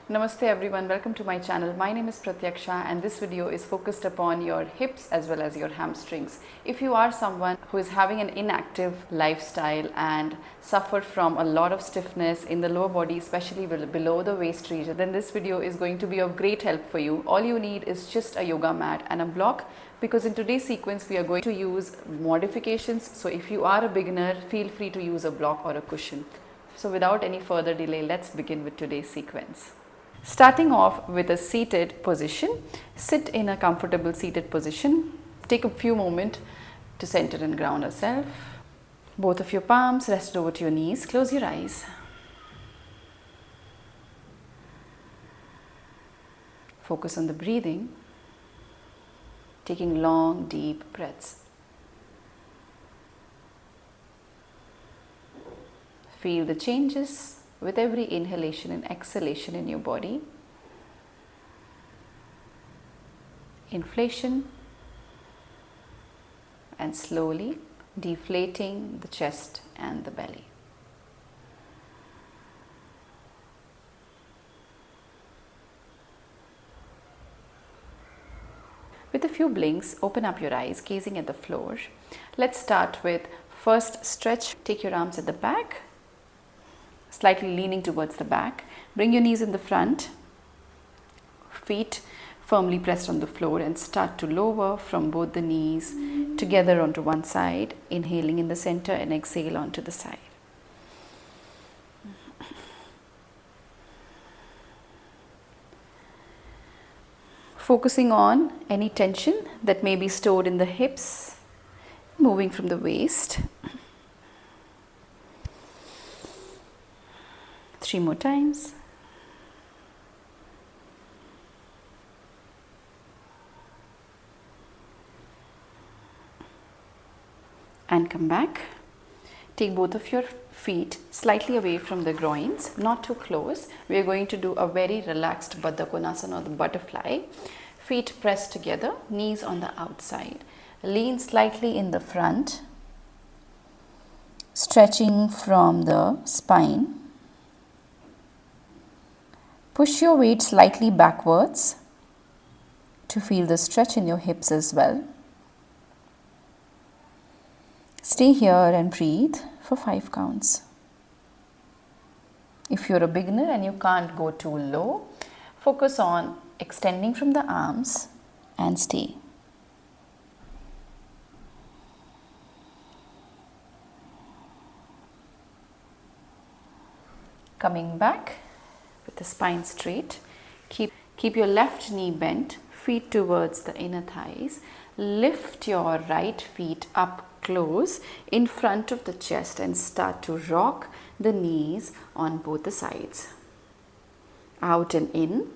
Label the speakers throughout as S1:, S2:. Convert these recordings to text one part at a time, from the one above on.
S1: Namaste everyone, welcome to my channel. My name is Pratyaksha and this video is focused upon your hips as well as your hamstrings. If you are someone who is having an inactive lifestyle and suffer from a lot of stiffness in the lower body, especially below the waist region, then this video is going to be of great help for you. All you need is just a yoga mat and a block, because in today's sequence we are going to use modifications. So if you are a beginner, feel free to use a block or a cushion. So without any further delay, let's begin with today's sequence. Starting off with a seated position, sit in a comfortable seated position. Take a few moments to center and ground yourself. Both of your palms rested over to your knees. Close your eyes. Focus on the breathing, taking long, deep breaths. Feel the changes with every inhalation and exhalation in your body. Inflation and slowly deflating the chest and the belly. With a few blinks, open up your eyes, gazing at the floor. Let's start with first stretch. Take your arms at the back, slightly leaning towards the back. Bring your knees in the front, feet firmly pressed on the floor, and start to lower from both the knees together onto one side, inhaling in the center and exhale onto the side. Focusing on any tension that may be stored in the hips, moving from the waist. 3 more times. And come back. Take both of your feet slightly away from the groins, not too close. We are going to do a very relaxed Baddha Konasana or the butterfly. Feet pressed together, knees on the outside. Lean slightly in the front, stretching from the spine. Push your weight slightly backwards to feel the stretch in your hips as well. Stay here and breathe for 5 counts. If you're a beginner and you can't go too low, focus on extending from the arms and stay. Coming back with the spine straight. Keep your left knee bent, feet towards the inner thighs. Lift your right feet up close in front of the chest and start to rock the knees on both the sides. Out and in.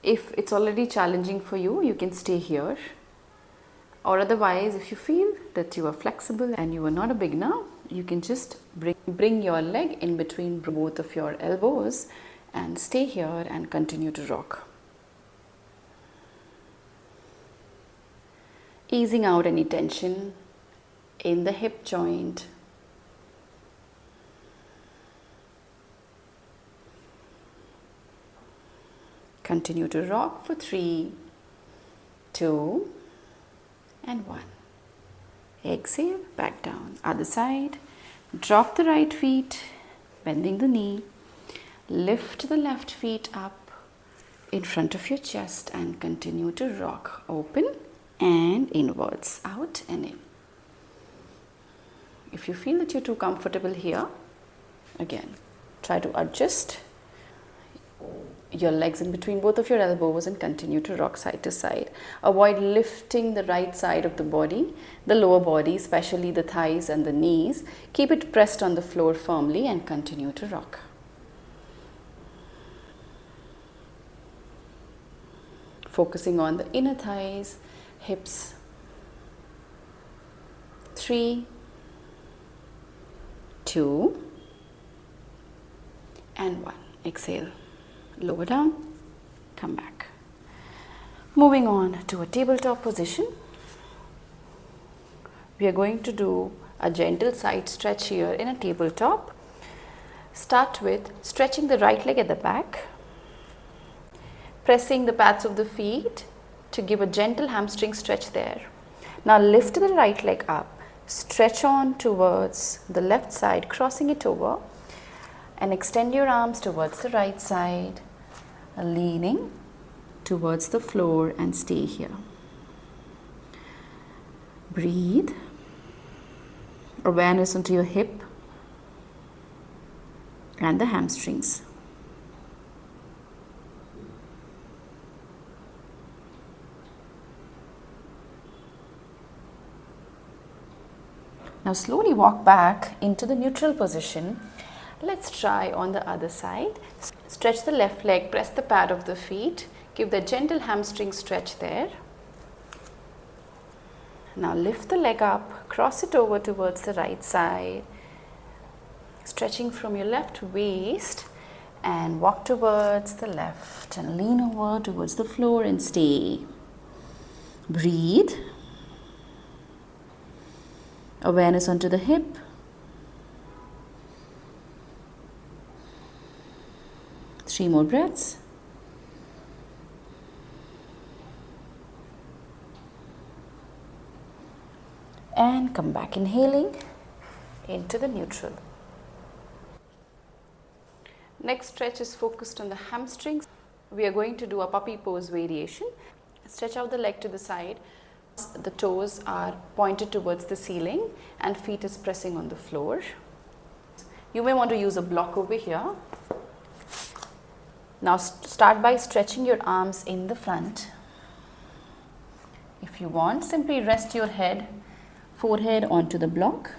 S1: If it's already challenging for you, you can stay here. Or otherwise, if you feel that you are flexible and you are not a beginner, you can just bring your leg in between both of your elbows and stay here and continue to rock. Easing out any tension in the hip joint. Continue to rock for 3, 2, and 1. Exhale, back down. Other side. Drop the right feet, bending the knee. Lift the left feet up in front of your chest and continue to rock. Open and inwards, out and in. If you feel that you're too comfortable here, again, try to adjust your legs in between both of your elbows and continue to rock side to side. Avoid lifting the right side of the body, the lower body, especially the thighs and the knees. Keep it pressed on the floor firmly and continue to rock. Focusing on the inner thighs, hips. 3, 2, and 1. Exhale. Lower down, come back. Moving on to a tabletop position. We are going to do a gentle side stretch here in a tabletop. Start with stretching the right leg at the back, pressing the pads of the feet to give a gentle hamstring stretch there. Now lift the right leg up, stretch on towards the left side, crossing it over, and extend your arms towards the right side, leaning towards the floor and stay here. Breathe. Awareness onto your hip and the hamstrings. Now slowly walk back into the neutral position. Let's try on the other side. Stretch the left leg, press the pad of the feet, give the gentle hamstring stretch there. Now lift the leg up, cross it over towards the right side, stretching from your left waist, and walk towards the left and lean over towards the floor and stay. Breathe. Awareness onto the hip. Three more breaths. And come back, inhaling into the neutral. Next stretch is focused on the hamstrings. We are going to do a puppy pose variation. Stretch out the leg to the side. The toes are pointed towards the ceiling and feet is pressing on the floor. You may want to use a block over here. Now start by stretching your arms in the front. If you want, simply rest your forehead onto the block.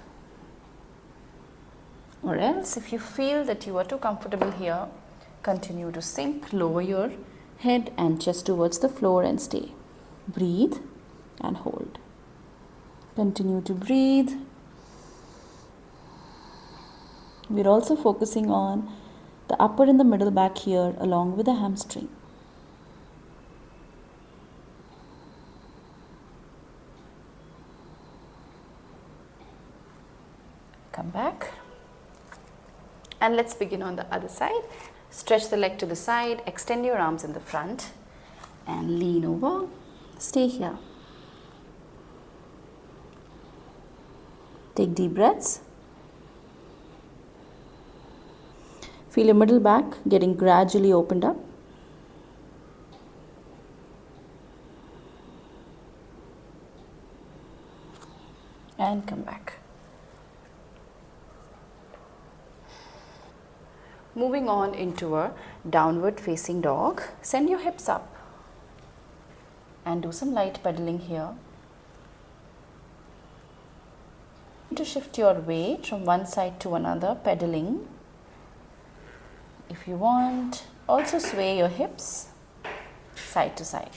S1: Or else, if you feel that you are too comfortable here, continue to sink, lower your head and chest towards the floor and stay. Breathe and hold. Continue to breathe. We're also focusing on the upper and the middle back here along with the hamstring. Come back. And let's begin on the other side. Stretch the leg to the side, extend your arms in the front and lean over. Stay here. Take deep breaths. Feel your middle back getting gradually opened up. And come back. Moving on into a downward facing dog. Send your hips up and do some light pedaling here. To shift your weight from one side to another, pedaling. If you want, also sway your hips side to side.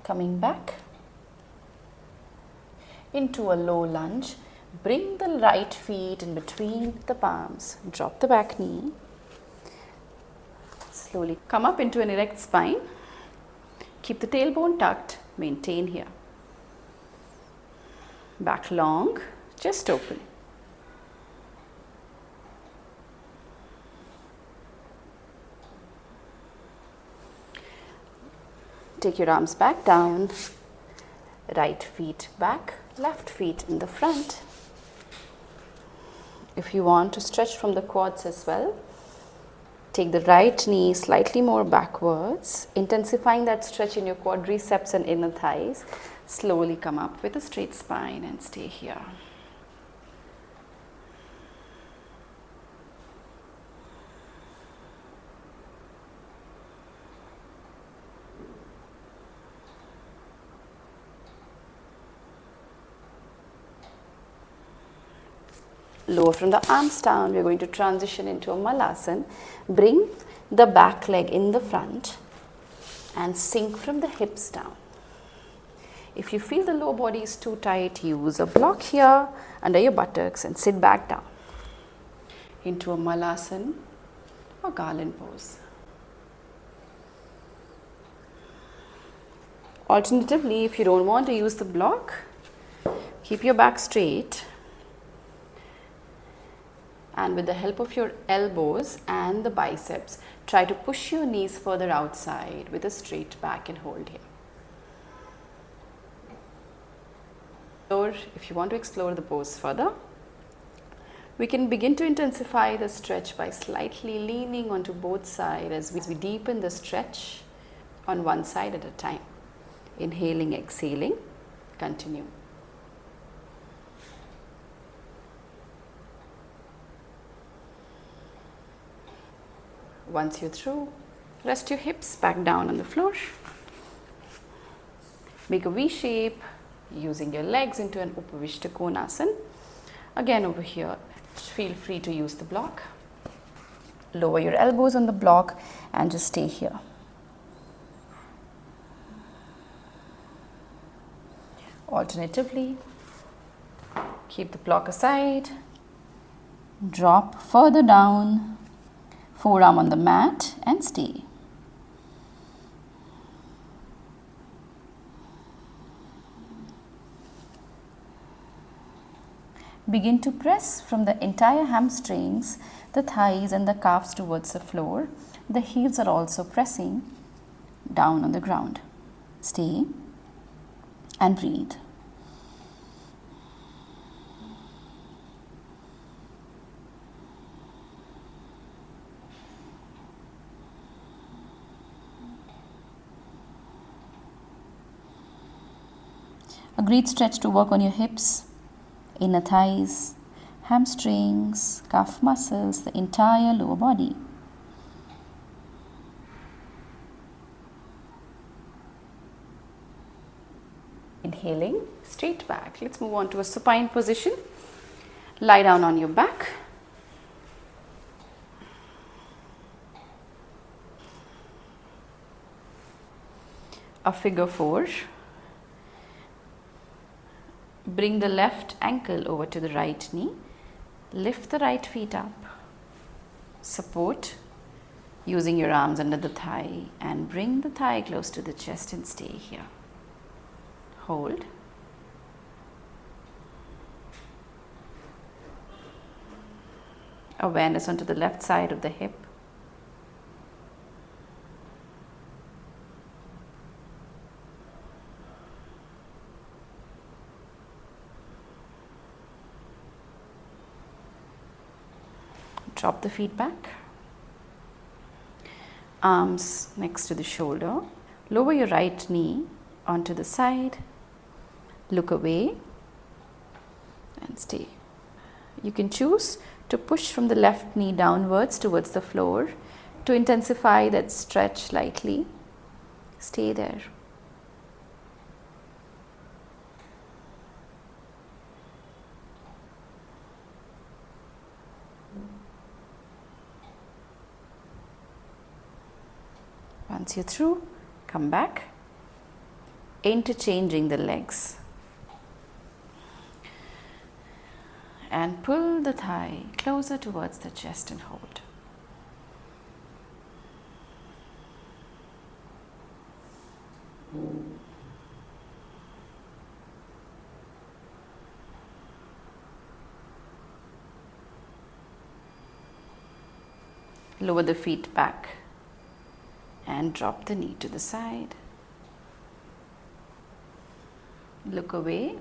S1: Coming back into a low lunge. Bring the right feet in between the palms. Drop the back knee. Slowly come up into an erect spine. Keep the tailbone tucked. Maintain here. Back long, chest open. Take your arms back down. Right feet back, left feet in the front. If you want to stretch from the quads as well, take the right knee slightly more backwards, intensifying that stretch in your quadriceps and inner thighs. Slowly come up with a straight spine and stay here. Lower from the arms down, we are going to transition into a malasana. Bring the back leg in the front and sink from the hips down. If you feel the lower body is too tight, use a block here under your buttocks and sit back down into a malasana or garland pose. Alternatively, if you don't want to use the block, keep your back straight, and with the help of your elbows and the biceps, try to push your knees further outside with a straight back and hold here. Or if you want to explore the pose further, we can begin to intensify the stretch by slightly leaning onto both sides as we deepen the stretch on one side at a time. Inhaling, exhaling, continue. Once you're through, rest your hips back down on the floor. Make a V shape using your legs into an Upavishta Konasana. Again over here, feel free to use the block. Lower your elbows on the block and just stay here. Alternatively, keep the block aside, drop further down, forearm on the mat and stay. Begin to press from the entire hamstrings, the thighs and the calves towards the floor. The heels are also pressing down on the ground. Stay and breathe. A great stretch to work on your hips, inner thighs, hamstrings, calf muscles, the entire lower body. Inhaling, straight back. Let's move on to a supine position. Lie down on your back. A figure four. Bring the left ankle over to the right knee. Lift the right feet up. Support using your arms under the thigh and bring the thigh close to the chest and stay here. Hold. Awareness onto the left side of the hip. Drop the feet back. Arms next to the shoulder. Lower your right knee onto the side. Look away and stay. You can choose to push from the left knee downwards towards the floor to intensify that stretch slightly. Stay there. Once you're through, come back, interchanging the legs and pull the thigh closer towards the chest and hold. Lower the feet back and drop the knee to the side. Look away.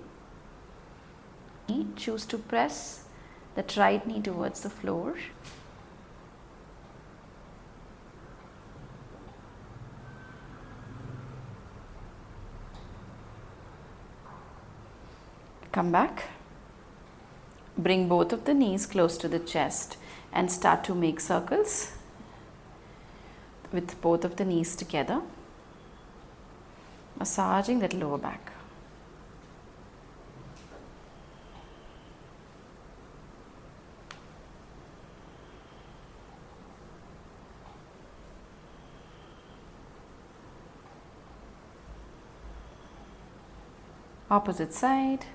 S1: Choose to press that right knee towards the floor. Come back. Bring both of the knees close to the chest and start to make circles with both of the knees together, massaging that lower back. Opposite side,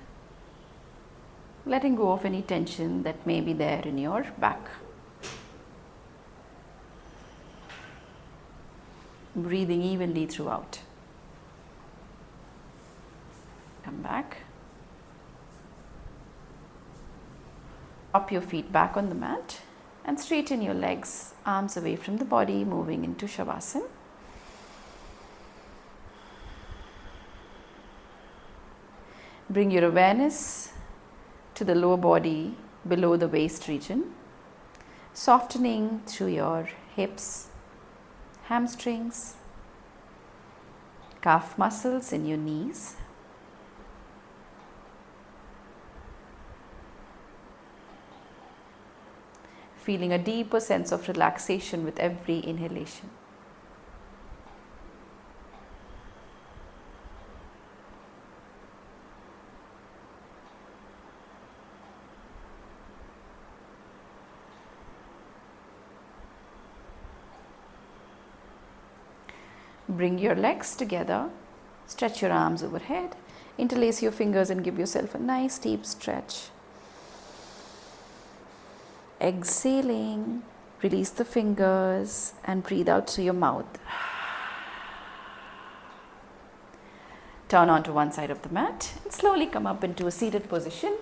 S1: letting go of any tension that may be there in your back. Breathing evenly throughout. come back. Drop your feet back on the mat and straighten your legs, arms away from the body, moving into Shavasana. Bring your awareness to the lower body below the waist region, softening through your hips, hamstrings, calf muscles in your knees. Feeling a deeper sense of relaxation with every inhalation. Bring your legs together, stretch your arms overhead, interlace your fingers and give yourself a nice deep stretch. Exhaling, release the fingers and breathe out through your mouth. Turn onto one side of the mat and slowly come up into a seated position.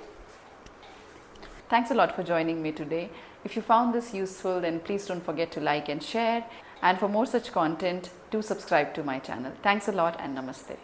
S1: Thanks a lot for joining me today. If you found this useful, then please don't forget to like and share. And for more such content, do subscribe to my channel. Thanks a lot and Namaste.